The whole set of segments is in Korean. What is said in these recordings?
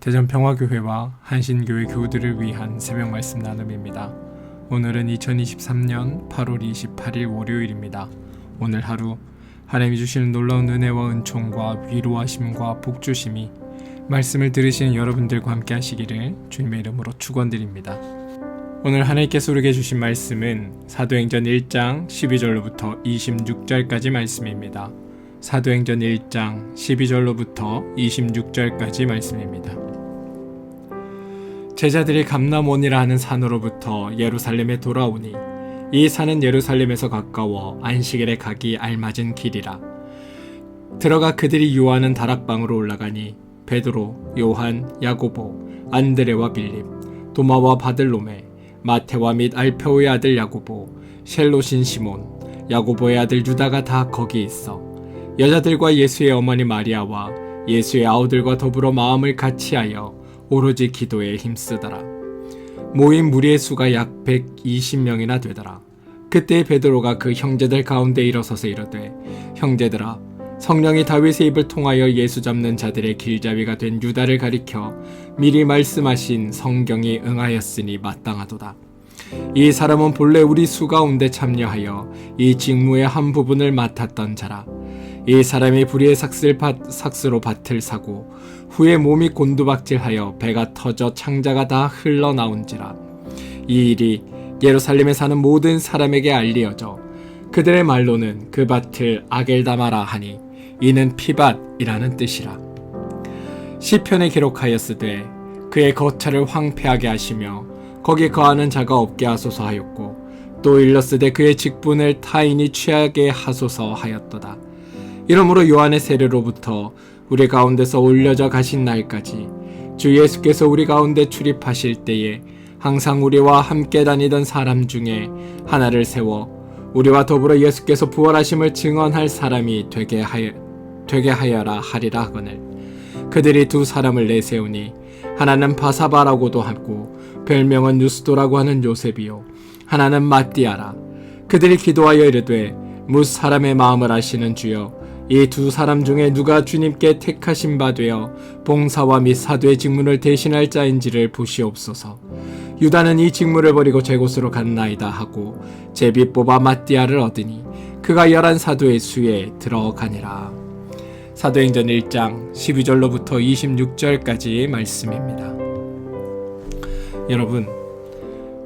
대전평화교회와 한신교회 교우들을 위한 새벽 말씀 나눔입니다. 오늘은 2023년 8월 28일 월요일입니다. 오늘 하루 하나님이 주시는 놀라운 은혜와 은총과 위로하심과 복주심이 말씀을 들으시는 여러분들과 함께 하시기를 주님의 이름으로 축원드립니다. 오늘 하나님께서 우리에게 주신 말씀은 사도행전 1장 12절로부터 26절까지 말씀입니다. 사도행전 1장 12절로부터 26절까지 말씀입니다. 제자들이 감람원이라 하는 산으로부터 예루살렘에 돌아오니 이 산은 예루살렘에서 가까워 안식일에 가기 알맞은 길이라. 들어가 그들이 유하는 다락방으로 올라가니 베드로, 요한, 야고보, 안드레와 빌립, 도마와 바들로메, 마테와 및 알페오의 아들 야고보, 셀롯인 시몬, 야고보의 아들 유다가 다 거기 있어 여자들과 예수의 어머니 마리아와 예수의 아우들과 더불어 마음을 같이하여 오로지 기도에 힘쓰더라. 모인 무리의 수가 약 120명이나 되더라. 그때 베드로가 그 형제들 가운데 일어서서 이르되, 형제들아, 성령이 다윗의 입을 통하여 예수 잡는 자들의 길잡이가 된 유다를 가리켜 미리 말씀하신 성경이 응하였으니 마땅하도다. 이 사람은 본래 우리 수 가운데 참여하여 이 직무의 한 부분을 맡았던 자라. 이 사람이 불의의 삭스로 밭을 사고 후에 몸이 곤두박질하여 배가 터져 창자가 다 흘러나온지라. 이 일이 예루살렘에 사는 모든 사람에게 알리어져 그들의 말로는 그 밭을 아겔다마라 하니 이는 피밭이라는 뜻이라. 시편에 기록하였으되 그의 거처를 황폐하게 하시며 거기 거하는 자가 없게 하소서 하였고 또 일렀으되 그의 직분을 타인이 취하게 하소서 하였도다. 이러므로 요한의 세례로부터 우리 가운데서 올려져 가신 날까지 주 예수께서 우리 가운데 출입하실 때에 항상 우리와 함께 다니던 사람 중에 하나를 세워 우리와 더불어 예수께서 부활하심을 증언할 사람이 되게 하여라 하리라 하거늘. 그들이 두 사람을 내세우니 하나는 바사바라고도 하고 별명은 누스도라고 하는 요셉이요 하나는 마띠아라. 그들이 기도하여 이르되 뭇 사람의 마음을 아시는 주여, 이 두 사람 중에 누가 주님께 택하신 바 되어 봉사와 및 사도의 직무를 대신할 자인지를 보시옵소서. 유다는 이 직무를 버리고 제 곳으로 갔나이다 하고 제비 뽑아 마띠아를 얻으니 그가 11사도의 수에 들어가니라. 사도행전 1장 12절로부터 26절까지 말씀입니다. 여러분,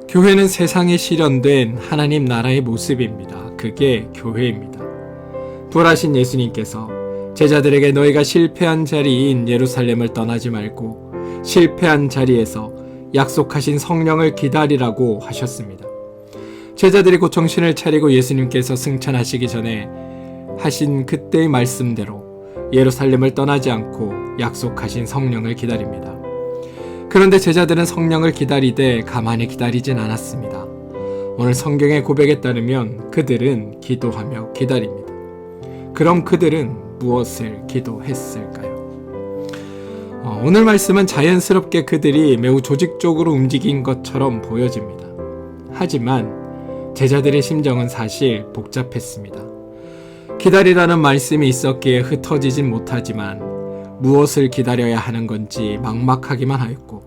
교회는 세상에 실현된 하나님 나라의 모습입니다. 그게 교회입니다. 부활하신 예수님께서 제자들에게 너희가 실패한 자리인 예루살렘을 떠나지 말고 실패한 자리에서 약속하신 성령을 기다리라고 하셨습니다. 제자들이 곧 정신을 차리고 예수님께서 승천하시기 전에 하신 그때의 말씀대로 예루살렘을 떠나지 않고 약속하신 성령을 기다립니다. 그런데 제자들은 성령을 기다리되 가만히 기다리진 않았습니다. 오늘 성경의 고백에 따르면 그들은 기도하며 기다립니다. 그럼 그들은 무엇을 기도했을까요? 오늘 말씀은 자연스럽게 그들이 매우 조직적으로 움직인 것처럼 보여집니다. 하지만 제자들의 심정은 사실 복잡했습니다. 기다리라는 말씀이 있었기에 흩어지진 못하지만 무엇을 기다려야 하는 건지 막막하기만 하였고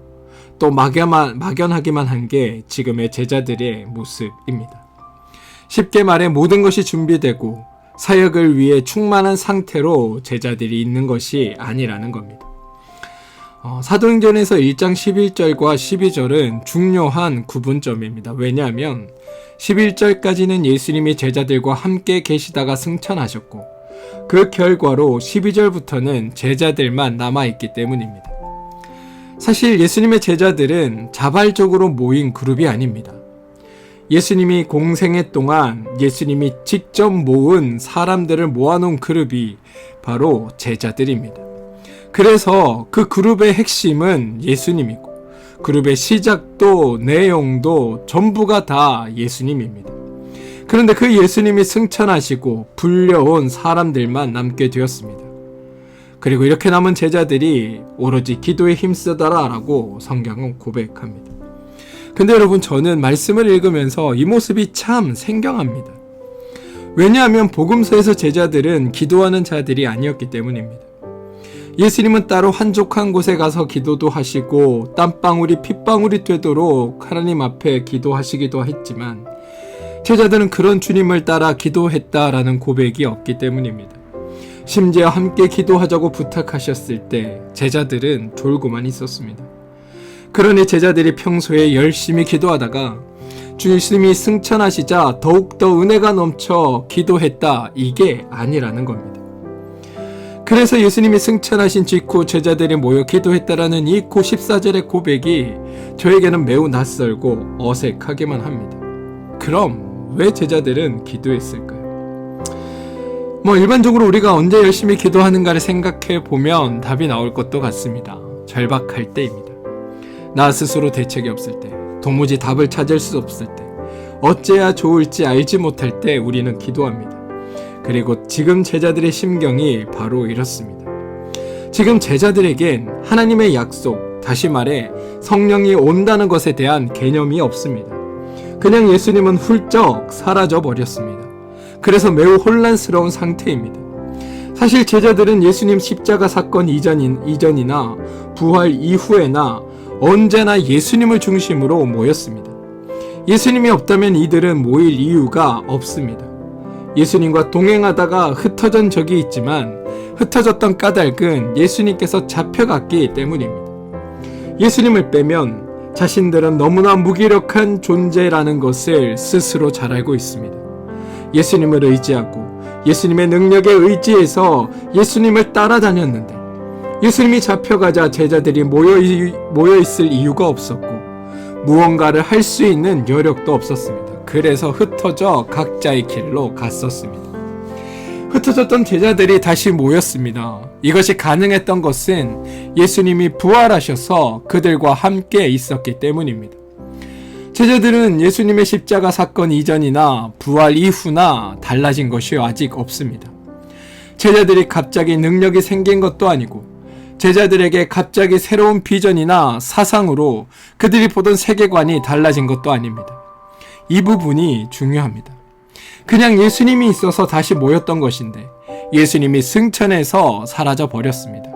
또 막연하기만 한 게 지금의 제자들의 모습입니다. 쉽게 말해 모든 것이 준비되고 사역을 위해 충만한 상태로 제자들이 있는 것이 아니라는 겁니다. 사도행전에서 1장 11절과 12절은 중요한 구분점입니다. 왜냐하면 11절까지는 예수님이 제자들과 함께 계시다가 승천하셨고 그 결과로 12절부터는 제자들만 남아있기 때문입니다. 사실 예수님의 제자들은 자발적으로 모인 그룹이 아닙니다. 예수님이 공생애 동안 예수님이 직접 모은 사람들을 모아놓은 그룹이 바로 제자들입니다. 그래서 그 그룹의 핵심은 예수님이고 그룹의 시작도 내용도 전부가 다 예수님입니다. 그런데 그 예수님이 승천하시고 불려온 사람들만 남게 되었습니다. 그리고 이렇게 남은 제자들이 오로지 기도에 힘쓰더라라고 성경은 고백합니다. 근데 여러분, 저는 말씀을 읽으면서 이 모습이 참 생경합니다. 왜냐하면 복음서에서 제자들은 기도하는 자들이 아니었기 때문입니다. 예수님은 따로 한적한 곳에 가서 기도도 하시고 땀방울이 핏방울이 되도록 하나님 앞에 기도하시기도 했지만 제자들은 그런 주님을 따라 기도했다라는 고백이 없기 때문입니다. 심지어 함께 기도하자고 부탁하셨을 때 제자들은 졸고만 있었습니다. 그러니 제자들이 평소에 열심히 기도하다가 주님이 승천하시자 더욱더 은혜가 넘쳐 기도했다, 이게 아니라는 겁니다. 그래서 예수님이 승천하신 직후 제자들이 모여 기도했다라는 이 14절의 고백이 저에게는 매우 낯설고 어색하기만 합니다. 그럼 왜 제자들은 기도했을까요? 일반적으로 우리가 언제 열심히 기도하는가를 생각해 보면 답이 나올 것도 같습니다. 절박할 때입니다. 나 스스로 대책이 없을 때, 도무지 답을 찾을 수 없을 때, 어째야 좋을지 알지 못할 때 우리는 기도합니다. 그리고 지금 제자들의 심경이 바로 이렇습니다. 지금 제자들에겐 하나님의 약속, 다시 말해 성령이 온다는 것에 대한 개념이 없습니다. 그냥 예수님은 훌쩍 사라져 버렸습니다. 그래서 매우 혼란스러운 상태입니다. 사실 제자들은 예수님 십자가 사건 이전이나 부활 이후에나 언제나 예수님을 중심으로 모였습니다. 예수님이 없다면 이들은 모일 이유가 없습니다. 예수님과 동행하다가 흩어진 적이 있지만 흩어졌던 까닭은 예수님께서 잡혀갔기 때문입니다. 예수님을 빼면 자신들은 너무나 무기력한 존재라는 것을 스스로 잘 알고 있습니다. 예수님을 의지하고 예수님의 능력에 의지해서 예수님을 따라다녔는데 예수님이 잡혀가자 제자들이 모여있을 이유가 없었고 무언가를 할 수 있는 여력도 없었습니다. 그래서 흩어져 각자의 길로 갔었습니다. 흩어졌던 제자들이 다시 모였습니다. 이것이 가능했던 것은 예수님이 부활하셔서 그들과 함께 있었기 때문입니다. 제자들은 예수님의 십자가 사건 이전이나 부활 이후나 달라진 것이 아직 없습니다. 제자들이 갑자기 능력이 생긴 것도 아니고 제자들에게 갑자기 새로운 비전이나 사상으로 그들이 보던 세계관이 달라진 것도 아닙니다. 이 부분이 중요합니다. 그냥 예수님이 있어서 다시 모였던 것인데 예수님이 승천해서 사라져 버렸습니다.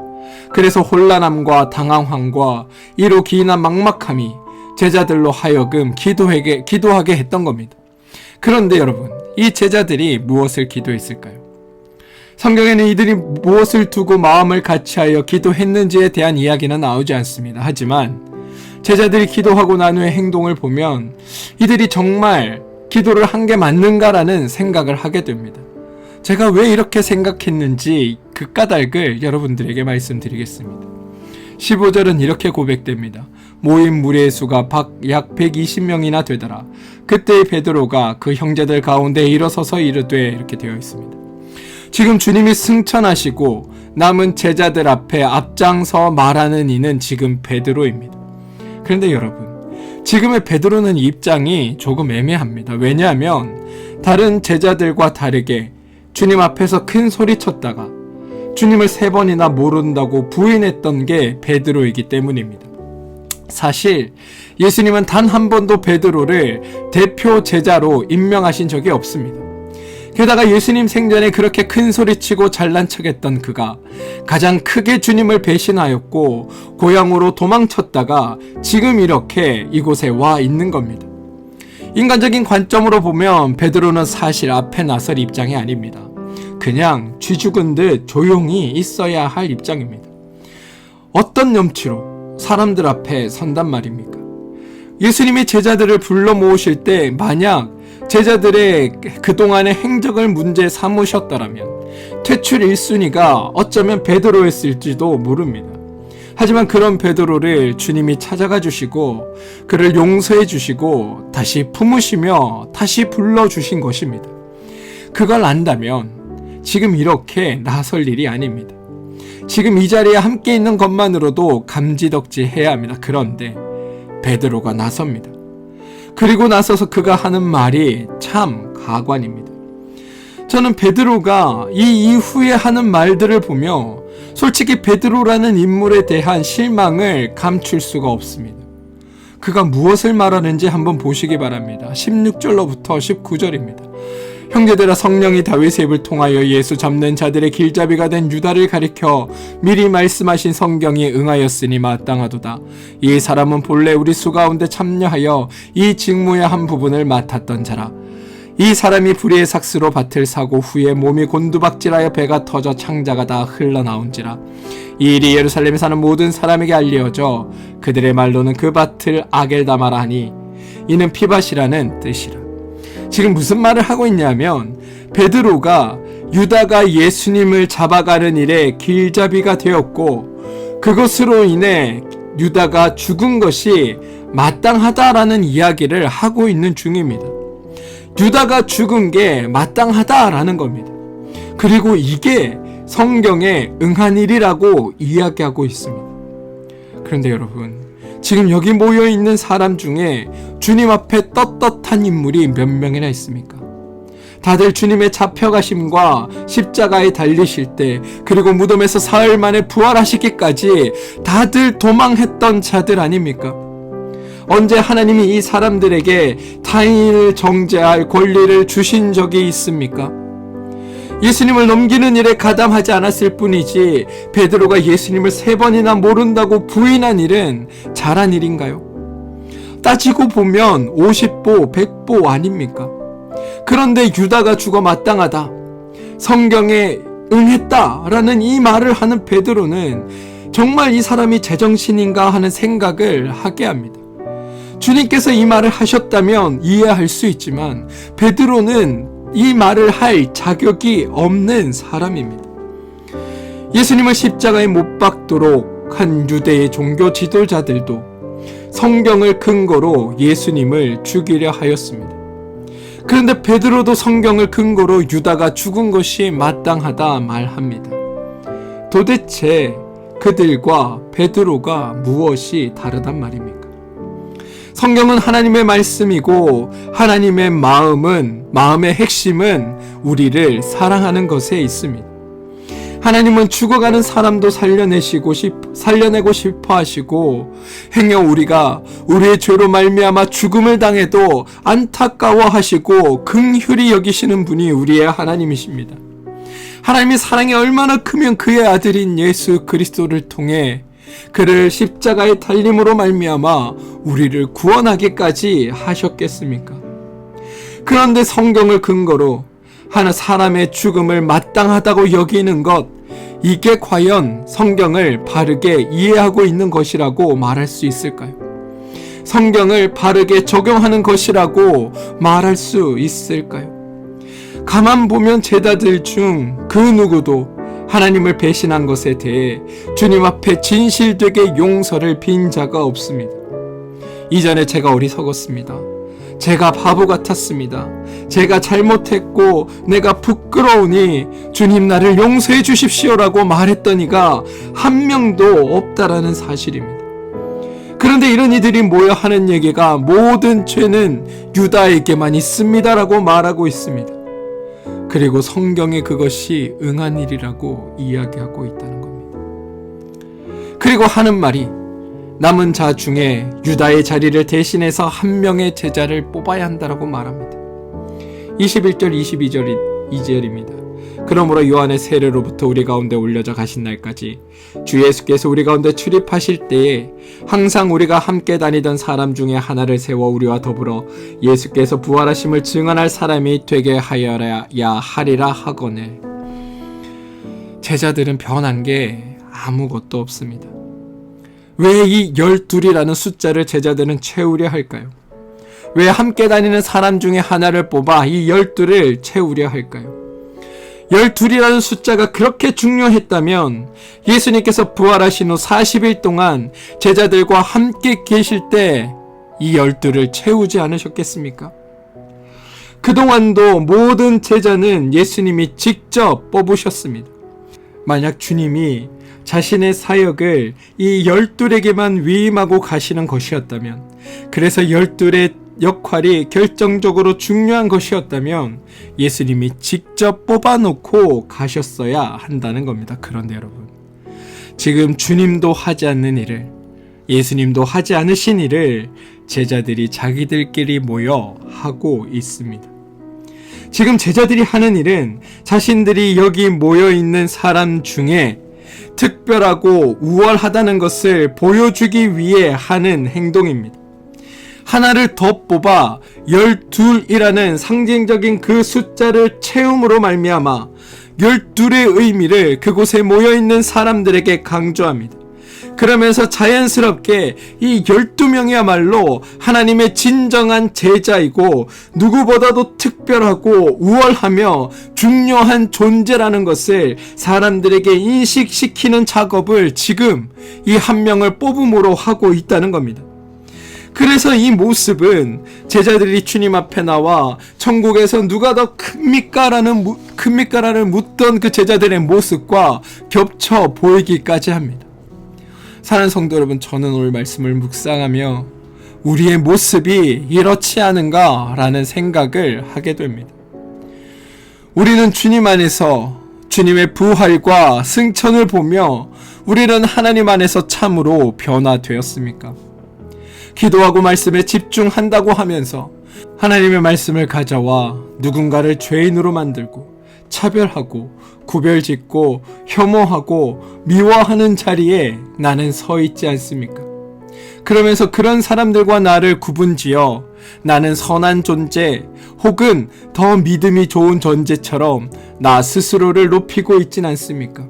그래서 혼란함과 당황함과 이로 기인한 막막함이 제자들로 하여금 기도하게 했던 겁니다. 그런데 여러분, 이 제자들이 무엇을 기도했을까요? 성경에는 이들이 무엇을 두고 마음을 같이하여 기도했는지에 대한 이야기는 나오지 않습니다. 하지만 제자들이 기도하고 난 후의 행동을 보면 이들이 정말 기도를 한 게 맞는가라는 생각을 하게 됩니다. 제가 왜 이렇게 생각했는지 그 까닭을 여러분들에게 말씀드리겠습니다. 15절은 이렇게 고백됩니다. 모인 무리의 수가 약 120명이나 되더라. 그때 베드로가 그 형제들 가운데 일어서서 이르되, 이렇게 되어 있습니다. 지금 주님이 승천하시고 남은 제자들 앞에 앞장서 말하는 이는 지금 베드로입니다. 그런데 여러분, 지금의 베드로는 입장이 조금 애매합니다. 왜냐하면 다른 제자들과 다르게 주님 앞에서 큰 소리 쳤다가 주님을 3번이나 모른다고 부인했던 게 베드로이기 때문입니다. 사실 예수님은 단 한 번도 베드로를 대표 제자로 임명하신 적이 없습니다. 게다가 예수님 생전에 그렇게 큰 소리치고 잘난 척했던 그가 가장 크게 주님을 배신하였고 고향으로 도망쳤다가 지금 이렇게 이곳에 와 있는 겁니다. 인간적인 관점으로 보면 베드로는 사실 앞에 나설 입장이 아닙니다. 그냥 쥐 죽은 듯 조용히 있어야 할 입장입니다. 어떤 염치로 사람들 앞에 선단 말입니까? 예수님이 제자들을 불러 모으실 때 만약 제자들의 그동안의 행적을 문제 삼으셨더라면 퇴출 1순위가 어쩌면 베드로였을지도 모릅니다. 하지만 그런 베드로를 주님이 찾아가 주시고 그를 용서해 주시고 다시 품으시며 다시 불러주신 것입니다. 그걸 안다면 지금 이렇게 나설 일이 아닙니다. 지금 이 자리에 함께 있는 것만으로도 감지덕지해야 합니다. 그런데 베드로가 나섭니다. 그리고 나서서 그가 하는 말이 참 가관입니다. 저는 베드로가 이 이후에 하는 말들을 보며 솔직히 베드로라는 인물에 대한 실망을 감출 수가 없습니다. 그가 무엇을 말하는지 한번 보시기 바랍니다. 16절로부터 19절입니다. 형제들아, 성령이 다윗의 입을 통하여 예수 잡는 자들의 길잡이가 된 유다를 가리켜 미리 말씀하신 성경이 응하였으니 마땅하도다. 이 사람은 본래 우리 수 가운데 참여하여 이 직무의 한 부분을 맡았던 자라. 이 사람이 불의의 삭스로 밭을 사고 후에 몸이 곤두박질하여 배가 터져 창자가 다 흘러나온지라. 이 일이 예루살렘에 사는 모든 사람에게 알려져 그들의 말로는 그 밭을 아겔다마라 하니 이는 피밭이라는 뜻이라. 지금 무슨 말을 하고 있냐면 베드로가 유다가 예수님을 잡아가는 일에 길잡이가 되었고 그것으로 인해 유다가 죽은 것이 마땅하다라는 이야기를 하고 있는 중입니다. 유다가 죽은 게 마땅하다라는 겁니다. 그리고 이게 성경에 응한 일이라고 이야기하고 있습니다. 그런데 여러분, 지금 여기 모여있는 사람 중에 주님 앞에 떳떳한 인물이 몇 명이나 있습니까? 다들 주님의 잡혀가심과 십자가에 달리실 때, 그리고 무덤에서 사흘 만에 부활하시기까지 다들 도망했던 자들 아닙니까? 언제 하나님이 이 사람들에게 타인을 정죄할 권리를 주신 적이 있습니까? 예수님을 넘기는 일에 가담하지 않았을 뿐이지 베드로가 예수님을 3번이나 모른다고 부인한 일은 잘한 일인가요? 따지고 보면 50보 100보 아닙니까? 그런데 유다가 죽어 마땅하다, 성경에 응했다라는 이 말을 하는 베드로는 정말 이 사람이 제정신인가 하는 생각을 하게 합니다. 주님께서 이 말을 하셨다면 이해할 수 있지만 베드로는 이 말을 할 자격이 없는 사람입니다. 예수님을 십자가에 못 박도록 한 유대의 종교 지도자들도 성경을 근거로 예수님을 죽이려 하였습니다. 그런데 베드로도 성경을 근거로 유다가 죽은 것이 마땅하다 말합니다. 도대체 그들과 베드로가 무엇이 다르단 말입니까? 성경은 하나님의 말씀이고 하나님의 마음의 핵심은 우리를 사랑하는 것에 있습니다. 하나님은 죽어가는 사람도 살려내고 싶어 하시고 행여 우리가 우리의 죄로 말미암아 죽음을 당해도 안타까워 하시고 긍휼히 여기시는 분이 우리의 하나님이십니다. 하나님의 사랑이 얼마나 크면 그의 아들인 예수 그리스도를 통해 그를 십자가의 달림으로 말미암아 우리를 구원하기까지 하셨겠습니까? 그런데 성경을 근거로 하나 사람의 죽음을 마땅하다고 여기는 것, 이게 과연 성경을 바르게 이해하고 있는 것이라고 말할 수 있을까요? 성경을 바르게 적용하는 것이라고 말할 수 있을까요? 가만 보면 제자들 중 그 누구도 하나님을 배신한 것에 대해 주님 앞에 진실되게 용서를 빈 자가 없습니다. 이전에 제가 어리석었습니다. 제가 바보 같았습니다. 제가 잘못했고 내가 부끄러우니 주님 나를 용서해 주십시오라고 말했던 이가 한 명도 없다라는 사실입니다. 그런데 이런 이들이 모여 하는 얘기가 모든 죄는 유다에게만 있습니다라고 말하고 있습니다. 그리고 성경에 그것이 응한 일이라고 이야기하고 있다는 겁니다. 그리고 하는 말이 남은 자 중에 유다의 자리를 대신해서 한 명의 제자를 뽑아야 한다라고 말합니다. 21절 22절입니다. 그러므로 요한의 세례로부터 우리 가운데 올려져 가신 날까지 주 예수께서 우리 가운데 출입하실 때에 항상 우리가 함께 다니던 사람 중에 하나를 세워 우리와 더불어 예수께서 부활하심을 증언할 사람이 되게 하여야 하리라 하거늘. 제자들은 변한 게 아무것도 없습니다. 왜 이 12이라는 숫자를 제자들은 채우려 할까요? 왜 함께 다니는 사람 중에 하나를 뽑아 이 12를 채우려 할까요? 12이라는 숫자가 그렇게 중요했다면 예수님께서 부활하신 후 40일 동안 제자들과 함께 계실 때 이 12를 채우지 않으셨겠습니까? 그동안도 모든 제자는 예수님이 직접 뽑으셨습니다. 만약 주님이 자신의 사역을 이 12에게만 위임하고 가시는 것이었다면, 그래서 12의 역할이 결정적으로 중요한 것이었다면 예수님이 직접 뽑아놓고 가셨어야 한다는 겁니다. 그런데 여러분, 지금 주님도 하지 않는 일을, 예수님도 하지 않으신 일을 제자들이 자기들끼리 모여 하고 있습니다. 지금 제자들이 하는 일은 자신들이 여기 모여있는 사람 중에 특별하고 우월하다는 것을 보여주기 위해 하는 행동입니다. 하나를 더 뽑아 12이라는 상징적인 그 숫자를 채움으로 말미암아 12의 의미를 그곳에 모여있는 사람들에게 강조합니다. 그러면서 자연스럽게 이 12명이야말로 하나님의 진정한 제자이고 누구보다도 특별하고 우월하며 중요한 존재라는 것을 사람들에게 인식시키는 작업을 지금 이 한 명을 뽑음으로 하고 있다는 겁니다. 그래서 이 모습은 제자들이 주님 앞에 나와 천국에서 누가 더 큽니까라는 묻던 그 제자들의 모습과 겹쳐 보이기까지 합니다. 사랑하는 성도 여러분, 저는 오늘 말씀을 묵상하며 우리의 모습이 이렇지 않은가라는 생각을 하게 됩니다. 우리는 주님 안에서 주님의 부활과 승천을 보며 우리는 하나님 안에서 참으로 변화되었습니까? 기도하고 말씀에 집중한다고 하면서 하나님의 말씀을 가져와 누군가를 죄인으로 만들고 차별하고 구별짓고 혐오하고 미워하는 자리에 나는 서 있지 않습니까? 그러면서 그런 사람들과 나를 구분지어 나는 선한 존재 혹은 더 믿음이 좋은 존재처럼 나 스스로를 높이고 있진 않습니까?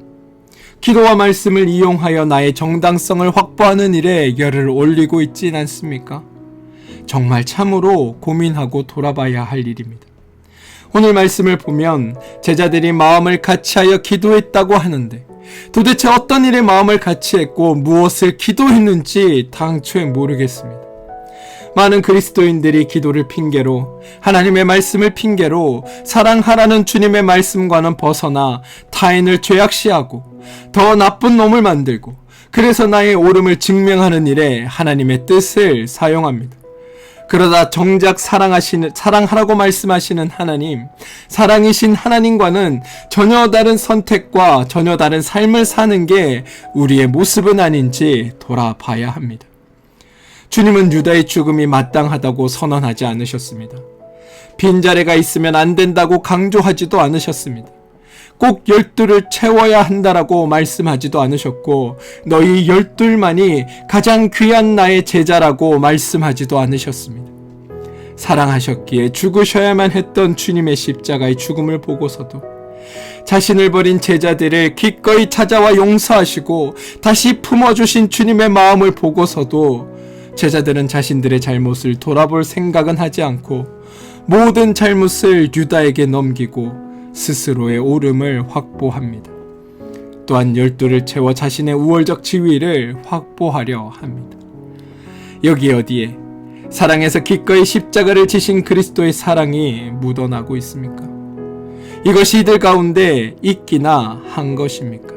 기도와 말씀을 이용하여 나의 정당성을 확보하는 일에 열을 올리고 있진 않습니까? 정말 참으로 고민하고 돌아봐야 할 일입니다. 오늘 말씀을 보면 제자들이 마음을 같이하여 기도했다고 하는데 도대체 어떤 일에 마음을 같이했고 무엇을 기도했는지 당초에 모르겠습니다. 많은 그리스도인들이 기도를 핑계로 하나님의 말씀을 핑계로 사랑하라는 주님의 말씀과는 벗어나 타인을 죄악시하고 더 나쁜 놈을 만들고 그래서 나의 옳음을 증명하는 일에 하나님의 뜻을 사용합니다. 그러다 정작 사랑하라고 말씀하시는 하나님, 사랑이신 하나님과는 전혀 다른 선택과 전혀 다른 삶을 사는 게 우리의 모습은 아닌지 돌아봐야 합니다. 주님은 유다의 죽음이 마땅하다고 선언하지 않으셨습니다. 빈자리가 있으면 안 된다고 강조하지도 않으셨습니다. 꼭 12를 채워야 한다라고 말씀하지도 않으셨고 너희 12만이 가장 귀한 나의 제자라고 말씀하지도 않으셨습니다. 사랑하셨기에 죽으셔야만 했던 주님의 십자가의 죽음을 보고서도 자신을 버린 제자들을 기꺼이 찾아와 용서하시고 다시 품어주신 주님의 마음을 보고서도 제자들은 자신들의 잘못을 돌아볼 생각은 하지 않고 모든 잘못을 유다에게 넘기고 스스로의 옳음을 확보합니다. 또한 12를 채워 자신의 우월적 지위를 확보하려 합니다. 여기 어디에 사랑에서 기꺼이 십자가를 지신 그리스도의 사랑이 묻어나고 있습니까? 이것이 이들 가운데 있기나 한 것입니까?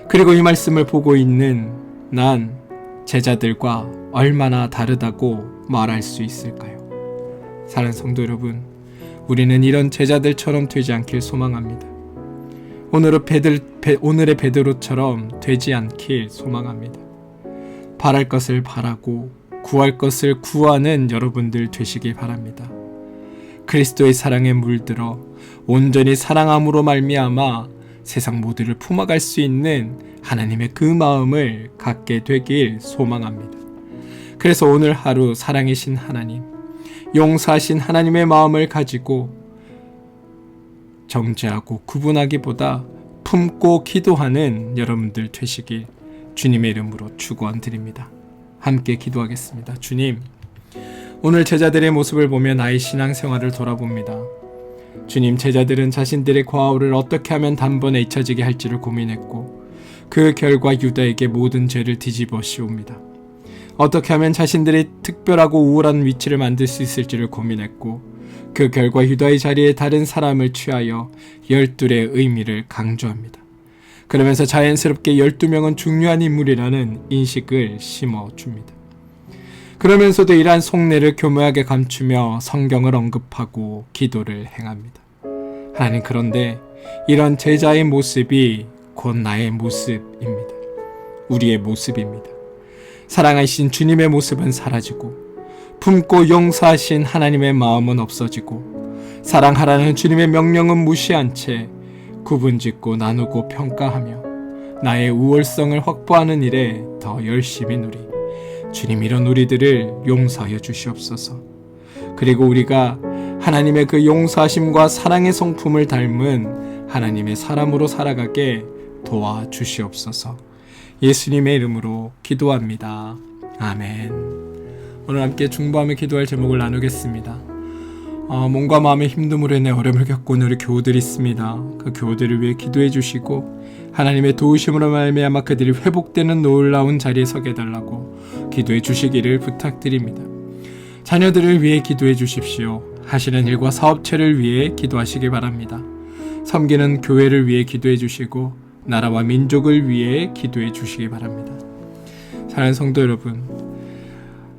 그리고 이 말씀을 보고 있는 난 제자들과 얼마나 다르다고 말할 수 있을까요? 사랑하는 성도 여러분, 우리는 이런 제자들처럼 되지 않길 소망합니다. 오늘의 베드로처럼 되지 않길 소망합니다. 바랄 것을 바라고 구할 것을 구하는 여러분들 되시길 바랍니다. 그리스도의 사랑에 물들어 온전히 사랑함으로 말미암아 세상 모두를 품어갈 수 있는 하나님의 그 마음을 갖게 되길 소망합니다. 그래서 오늘 하루 사랑이신 하나님, 용서하신 하나님의 마음을 가지고 정죄하고 구분하기보다 품고 기도하는 여러분들 되시길 주님의 이름으로 축원드립니다. 함께 기도하겠습니다. 주님, 오늘 제자들의 모습을 보며 나의 신앙생활을 돌아봅니다. 주님, 제자들은 자신들의 과오를 어떻게 하면 단번에 잊혀지게 할지를 고민했고 그 결과 유다에게 모든 죄를 뒤집어 씌웁니다. 어떻게 하면 자신들이 특별하고 우월한 위치를 만들 수 있을지를 고민했고 그 결과 유다의 자리에 다른 사람을 취하여 12의 의미를 강조합니다. 그러면서 자연스럽게 12명은 중요한 인물이라는 인식을 심어줍니다. 그러면서도 이러한 속내를 교묘하게 감추며 성경을 언급하고 기도를 행합니다. 하나님, 그런데 이런 제자의 모습이 곧 나의 모습입니다. 우리의 모습입니다. 사랑하신 주님의 모습은 사라지고 품고 용서하신 하나님의 마음은 없어지고 사랑하라는 주님의 명령은 무시한 채 구분짓고 나누고 평가하며 나의 우월성을 확보하는 일에 더 열심히 누리 주님 이런 우리들을 용서하여 주시옵소서. 그리고 우리가 하나님의 그 용서하심과 사랑의 성품을 닮은 하나님의 사람으로 살아가게 도와주시옵소서. 예수님의 이름으로 기도합니다. 아멘. 오늘 함께 중보하며 기도할 제목을 나누겠습니다. 몸과 마음의 힘듦으로 인해 어려움을 겪고 있는 우리 교우들이 있습니다. 그 교우들을 위해 기도해 주시고 하나님의 도우심으로 말미암아 그들이 회복되는 놀라운 자리에 서게 해달라고 기도해 주시기를 부탁드립니다. 자녀들을 위해 기도해 주십시오. 하시는 일과 사업체를 위해 기도하시기 바랍니다. 섬기는 교회를 위해 기도해 주시고 나라와 민족을 위해 기도해 주시기 바랍니다. 사랑하는 성도 여러분,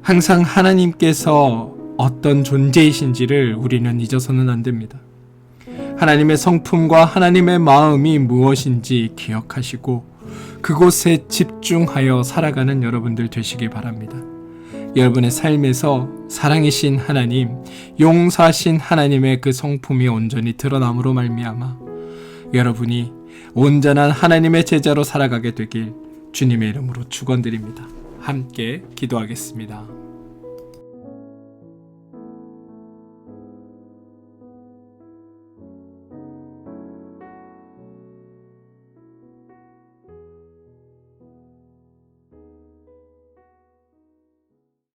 항상 하나님께서 어떤 존재이신지를 우리는 잊어서는 안 됩니다. 하나님의 성품과 하나님의 마음이 무엇인지 기억하시고 그곳에 집중하여 살아가는 여러분들 되시기 바랍니다. 여러분의 삶에서 사랑이신 하나님, 용사신 하나님의 그 성품이 온전히 드러남으로 말미암아 여러분이 온전한 하나님의 제자로 살아가게 되길 주님의 이름으로 축원드립니다. 함께 기도하겠습니다.